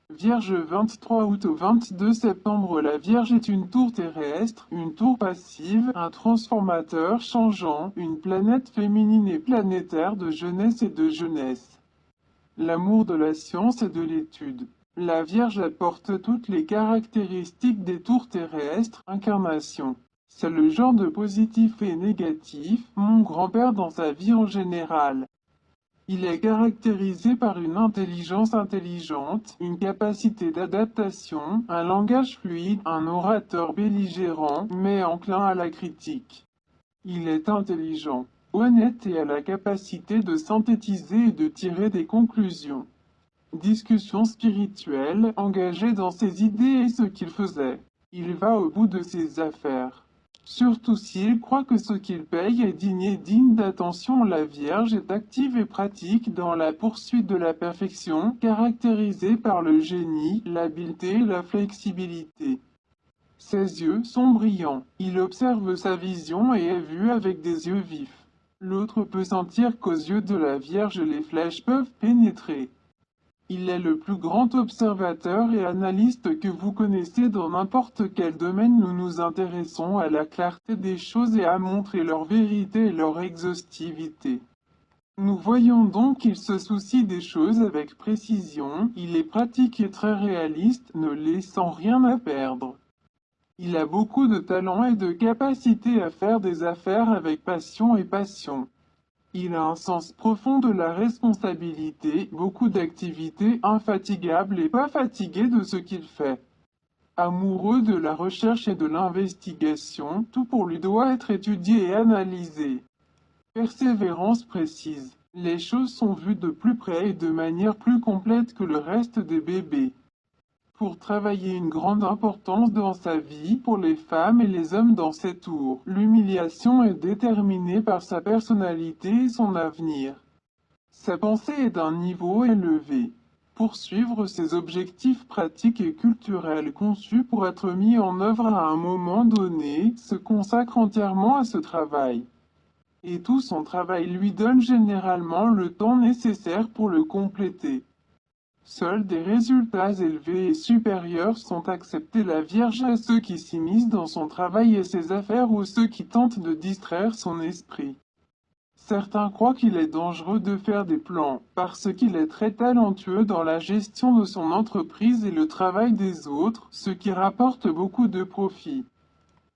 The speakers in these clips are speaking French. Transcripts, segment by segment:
Vierge 23 août au 22 septembre. La Vierge est une tour terrestre, une tour passive, un transformateur changeant, une planète féminine et planétaire de jeunesse et de jeunesse. L'amour de la science et de l'étude. La Vierge apporte toutes les caractéristiques des tours terrestres, incarnation. C'est le genre de positif et négatif, mon grand-père dans sa vie en général. Il est caractérisé par une intelligence intelligente, une capacité d'adaptation, un langage fluide, un orateur belligérant, mais enclin à la critique. Il est intelligent, honnête et a la capacité de synthétiser et de tirer des conclusions. Discussion spirituelle, engagé dans ses idées et ce qu'il faisait. Il va au bout de ses affaires. Surtout s'il croit que ce qu'il paye est digne et digne d'attention. La Vierge est active et pratique dans la poursuite de la perfection, caractérisée par le génie, l'habileté et la flexibilité. Ses yeux sont brillants. Il observe sa vision et est vu avec des yeux vifs. L'autre peut sentir qu'aux yeux de la Vierge les flèches peuvent pénétrer. Il est le plus grand observateur et analyste que vous connaissez dans n'importe quel domaine. Nous nous intéressons à la clarté des choses et à montrer leur vérité et leur exhaustivité. Nous voyons donc qu'il se soucie des choses avec précision, il est pratique et très réaliste, ne laissant rien à perdre. Il a beaucoup de talent et de capacité à faire des affaires avec passion et passion. Il a un sens profond de la responsabilité, beaucoup d'activité, infatigable et pas fatigué de ce qu'il fait. Amoureux de la recherche et de l'investigation, tout pour lui doit être étudié et analysé. Persévérance précise. Les choses sont vues de plus près et de manière plus complète que le reste des bébés. Pour travailler une grande importance dans sa vie, pour les femmes et les hommes dans ses tours. L'humiliation est déterminée par sa personnalité et son avenir. Sa pensée est d'un niveau élevé. Poursuivre ses objectifs pratiques et culturels conçus pour être mis en œuvre à un moment donné, se consacre entièrement à ce travail. Et tout son travail lui donne généralement le temps nécessaire pour le compléter. Seuls des résultats élevés et supérieurs sont acceptés. La Vierge à ceux qui s'immiscent dans son travail et ses affaires ou ceux qui tentent de distraire son esprit. Certains croient qu'il est dangereux de faire des plans, parce qu'il est très talentueux dans la gestion de son entreprise et le travail des autres, ce qui rapporte beaucoup de profit.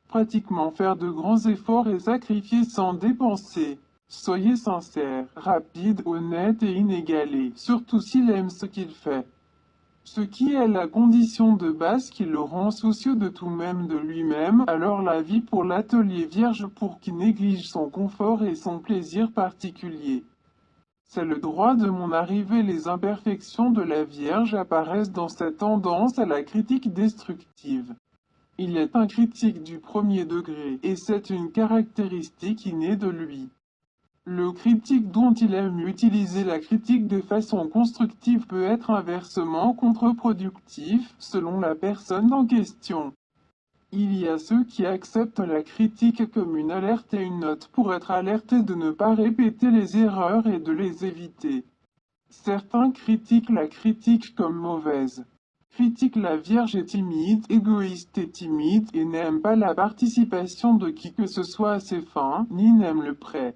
Pratiquement faire de grands efforts et sacrifier sans dépenser. Soyez sincère, rapide, honnête et inégalé, surtout s'il aime ce qu'il fait. Ce qui est la condition de base qui le rend soucieux de tout même de lui-même, alors la vie pour l'atelier Vierge pour qui néglige son confort et son plaisir particulier. C'est le droit de mon arrivée. Les imperfections de la Vierge apparaissent dans sa tendance à la critique destructive. Il est un critique du premier degré, et c'est une caractéristique innée de lui. Le critique dont il aime utiliser la critique de façon constructive peut être inversement contre-productif, selon la personne en question. Il y a ceux qui acceptent la critique comme une alerte et une note pour être alertés de ne pas répéter les erreurs et de les éviter. Certains critiquent la critique comme mauvaise. Critique la Vierge est timide, égoïste et timide, et n'aime pas la participation de qui que ce soit à ses fins, ni n'aime le prêt.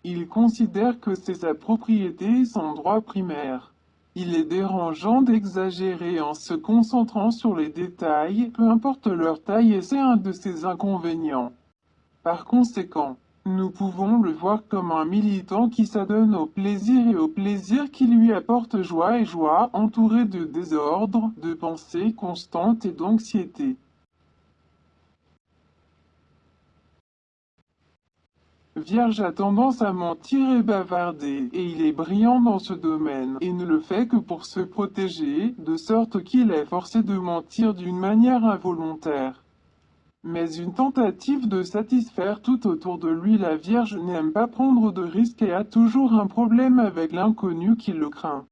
Il considère que c'est sa propriété et son droit primaire. Il est dérangeant d'exagérer en se concentrant sur les détails, peu importe leur taille, et c'est un de ses inconvénients. Par conséquent, nous pouvons le voir comme un militant qui s'adonne au plaisir et au plaisir qui lui apporte joie et joie, entouré de désordre, de pensées constantes et d'anxiété. Vierge a tendance à mentir et bavarder, et il est brillant dans ce domaine, et ne le fait que pour se protéger, de sorte qu'il est forcé de mentir d'une manière involontaire. Mais une tentative de satisfaire tout autour de lui. La Vierge n'aime pas prendre de risques et a toujours un problème avec l'inconnu qui le craint.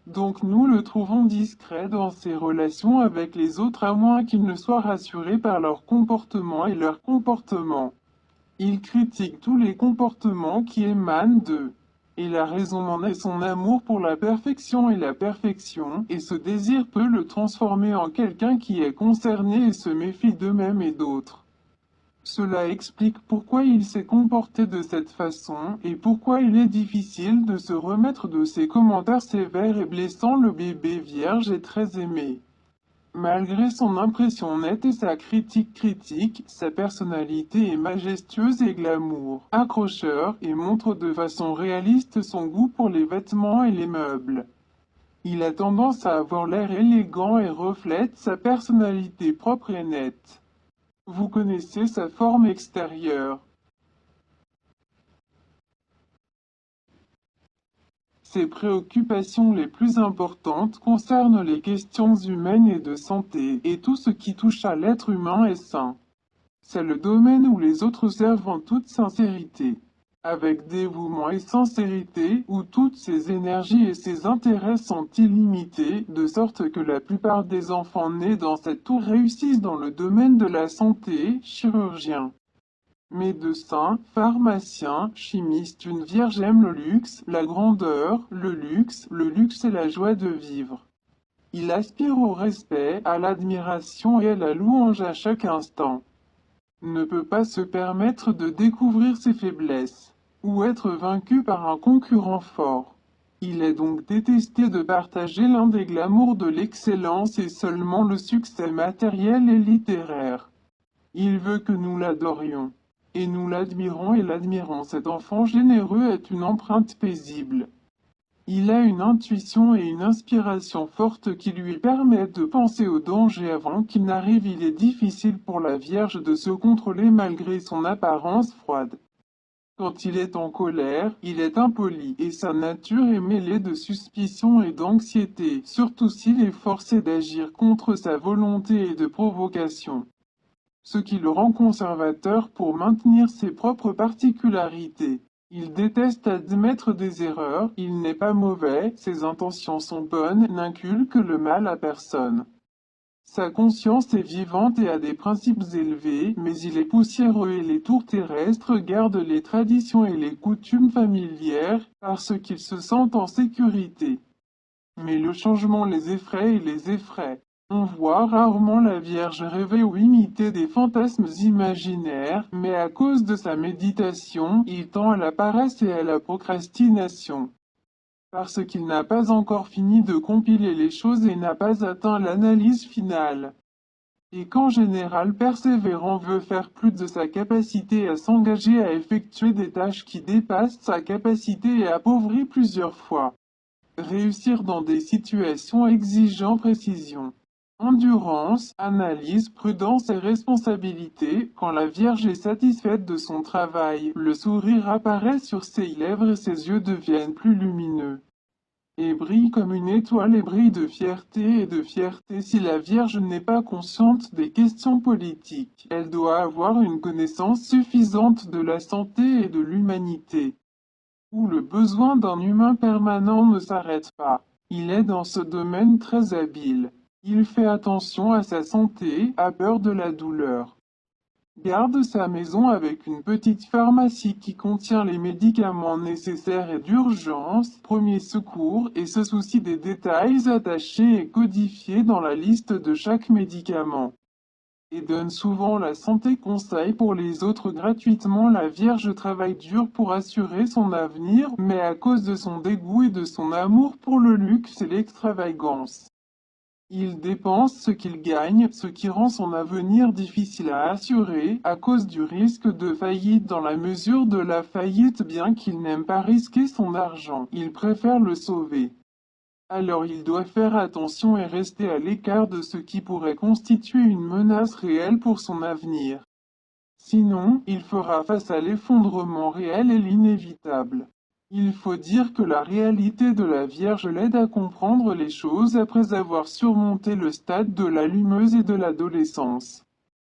Donc nous le trouvons discret dans ses relations avec les autres à moins qu'il ne soit rassuré par leur comportement et leur comportement. Il critique tous les comportements qui émanent d'eux. Et la raison en est son amour pour la perfection et la perfection, et ce désir peut le transformer en quelqu'un qui est concerné et se méfie d'eux-mêmes et d'autres. Cela explique pourquoi il s'est comporté de cette façon, et pourquoi il est difficile de se remettre de ses commentaires sévères et blessants. Le bébé vierge est très aimé. Malgré son impression nette et sa critique critique, sa personnalité est majestueuse et glamour, accrocheur, et montre de façon réaliste son goût pour les vêtements et les meubles. Il a tendance à avoir l'air élégant et reflète sa personnalité propre et nette. Vous connaissez sa forme extérieure. Ses préoccupations les plus importantes concernent les questions humaines et de santé, et tout ce qui touche à l'être humain est sain. C'est le domaine où les autres servent en toute sincérité. Avec dévouement et sincérité, où toutes ses énergies et ses intérêts sont illimités, de sorte que la plupart des enfants nés dans cette tour réussissent dans le domaine de la santé, chirurgien, médecin, pharmacien, chimiste. Une vierge aime le luxe, la grandeur, le luxe et la joie de vivre. Il aspire au respect, à l'admiration et à la louange à chaque instant. Ne peut pas se permettre de découvrir ses faiblesses, ou être vaincu par un concurrent fort. Il est donc détesté de partager l'un des glamours de l'excellence et seulement le succès matériel et littéraire. Il veut que nous l'adorions. Et nous l'admirons et l'admirons. Cet enfant généreux est une empreinte paisible. Il a une intuition et une inspiration forte qui lui permettent de penser au danger avant qu'il n'arrive. Il est difficile pour la Vierge de se contrôler malgré son apparence froide. Quand il est en colère, il est impoli, et sa nature est mêlée de suspicion et d'anxiété, surtout s'il est forcé d'agir contre sa volonté et de provocation. Ce qui le rend conservateur pour maintenir ses propres particularités. Il déteste admettre des erreurs, il n'est pas mauvais, ses intentions sont bonnes, n'inculque le mal à personne. Sa conscience est vivante et a des principes élevés, mais il est poussiéreux et les tours terrestres gardent les traditions et les coutumes familières, parce qu'ils se sentent en sécurité. Mais le changement les effraie et les effraie. On voit rarement la Vierge rêver ou imiter des fantasmes imaginaires, mais à cause de sa méditation, il tend à la paresse et à la procrastination. Parce qu'il n'a pas encore fini de compiler les choses et n'a pas atteint l'analyse finale. Et qu'en général persévérant veut faire plus de sa capacité à s'engager à effectuer des tâches qui dépassent sa capacité et appauvrit plusieurs fois. Réussir dans des situations exigeant précision, endurance, analyse, prudence et responsabilité. Quand la Vierge est satisfaite de son travail, le sourire apparaît sur ses lèvres et ses yeux deviennent plus lumineux. Et brille comme une étoile et brille de fierté et de fierté. Si la Vierge n'est pas consciente des questions politiques, elle doit avoir une connaissance suffisante de la santé et de l'humanité, où le besoin d'un humain permanent ne s'arrête pas. Il est dans ce domaine très habile. Il fait attention à sa santé, a peur de la douleur. Garde sa maison avec une petite pharmacie qui contient les médicaments nécessaires et d'urgence, premiers secours, et se soucie des détails attachés et codifiés dans la liste de chaque médicament. Et donne souvent la santé conseil pour les autres gratuitement. La Vierge travaille dur pour assurer son avenir, mais à cause de son dégoût et de son amour pour le luxe et l'extravagance, il dépense ce qu'il gagne, ce qui rend son avenir difficile à assurer, à cause du risque de faillite. Dans la mesure de la faillite, bien qu'il n'aime pas risquer son argent, il préfère le sauver. Alors il doit faire attention et rester à l'écart de ce qui pourrait constituer une menace réelle pour son avenir. Sinon, il fera face à l'effondrement réel et l'inévitable. Il faut dire que la réalité de la Vierge l'aide à comprendre les choses après avoir surmonté le stade de l'allumeuse et de l'adolescence.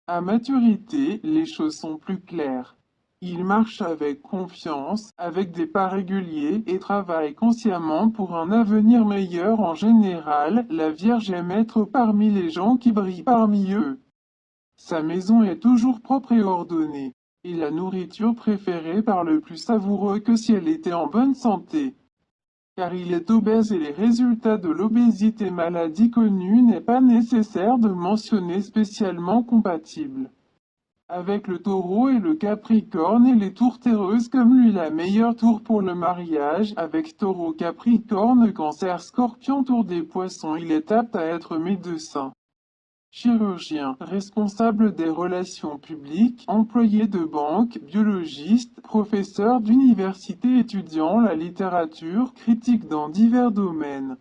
À maturité, les choses sont plus claires. Il marche avec confiance, avec des pas réguliers, et travaille consciemment pour un avenir meilleur. En général, la Vierge aime être parmi les gens qui brillent parmi eux. Sa maison est toujours propre et ordonnée. et la nourriture préférée par le plus savoureux que si elle était en bonne santé. Car il est obèse et les résultats de l'obésité maladie connue n'est pas nécessaire de mentionner spécialement compatible. Avec le taureau et le capricorne et les tours terreuses comme lui la meilleure tour pour le mariage, avec taureau capricorne cancer scorpion tour des poissons il est apte à être médecin. Chirurgien, responsable des relations publiques, employé de banque, biologiste, professeur d'université étudiant la littérature, critique dans divers domaines.